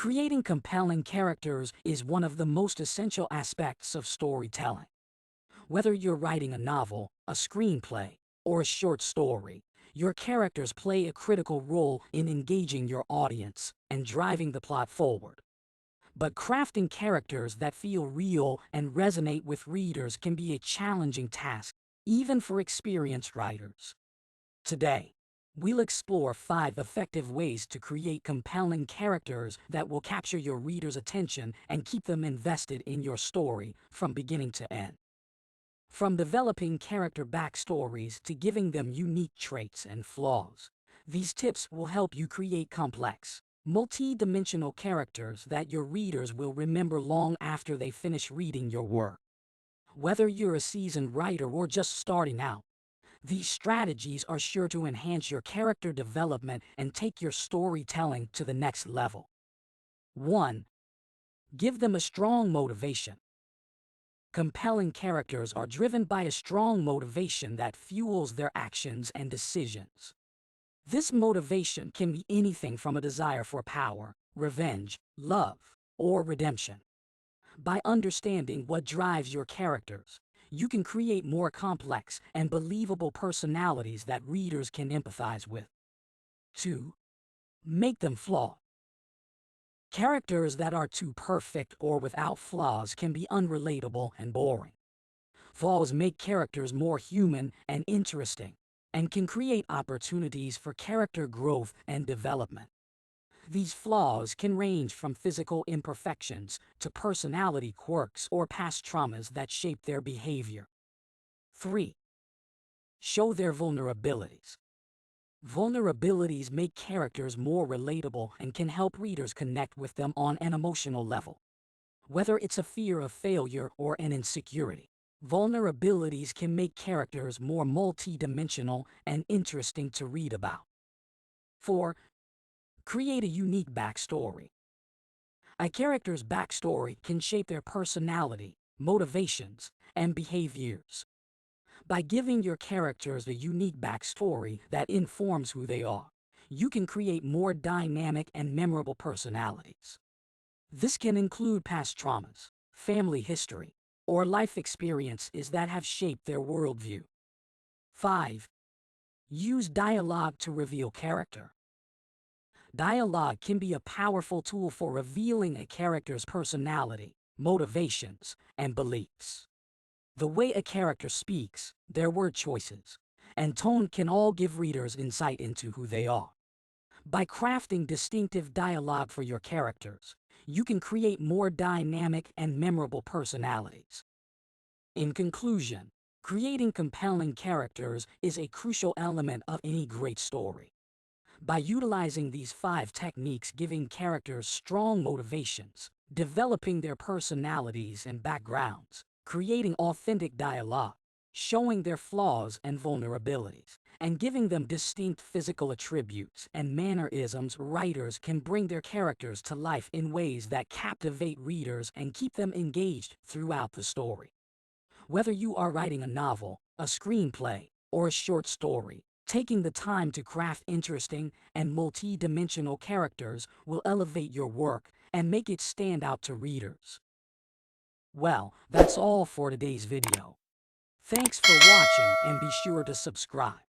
Creating compelling characters is one of the most essential aspects of storytelling. Whether you're writing a novel, a screenplay, or a short story, your characters play a critical role in engaging your audience and driving the plot forward. But crafting characters that feel real and resonate with readers can be a challenging task, even for experienced writers. Today, we'll explore 5 effective ways to create compelling characters that will capture your readers' attention and keep them invested in your story from beginning to end. From developing character backstories to giving them unique traits and flaws, these tips will help you create complex, multi-dimensional characters that your readers will remember long after they finish reading your work. Whether you're a seasoned writer or just starting out, these strategies are sure to enhance your character development and take your storytelling to the next level. 1. Give them a strong motivation. Compelling characters are driven by a strong motivation that fuels their actions and decisions. This motivation can be anything from a desire for power, revenge, love, or redemption. By understanding what drives your characters, you can create more complex and believable personalities that readers can empathize with. 2. Make them flawed. Characters that are too perfect or without flaws can be unrelatable and boring. Flaws make characters more human and interesting, and can create opportunities for character growth and development. These flaws can range from physical imperfections to personality quirks or past traumas that shape their behavior. 3. Show their vulnerabilities. Vulnerabilities make characters more relatable and can help readers connect with them on an emotional level. Whether it's a fear of failure or an insecurity, vulnerabilities can make characters more multi-dimensional and interesting to read about. 4. Create a unique backstory. A character's backstory can shape their personality, motivations, and behaviors. By giving your characters a unique backstory that informs who they are, you can create more dynamic and memorable personalities. This can include past traumas, family history, or life experiences that have shaped their worldview. 5. Use dialogue to reveal character. Dialogue can be a powerful tool for revealing a character's personality, motivations, and beliefs. The way a character speaks, their word choices, and tone can all give readers insight into who they are. By crafting distinctive dialogue for your characters, you can create more dynamic and memorable personalities. In conclusion, creating compelling characters is a crucial element of any great story. By utilizing these 5 techniques, giving characters strong motivations, developing their personalities and backgrounds, creating authentic dialogue, showing their flaws and vulnerabilities, and giving them distinct physical attributes and mannerisms, writers can bring their characters to life in ways that captivate readers and keep them engaged throughout the story. Whether you are writing a novel, a screenplay, or a short story, taking the time to craft interesting and multi-dimensional characters will elevate your work and make it stand out to readers. Well, that's all for today's video. Thanks for watching and be sure to subscribe.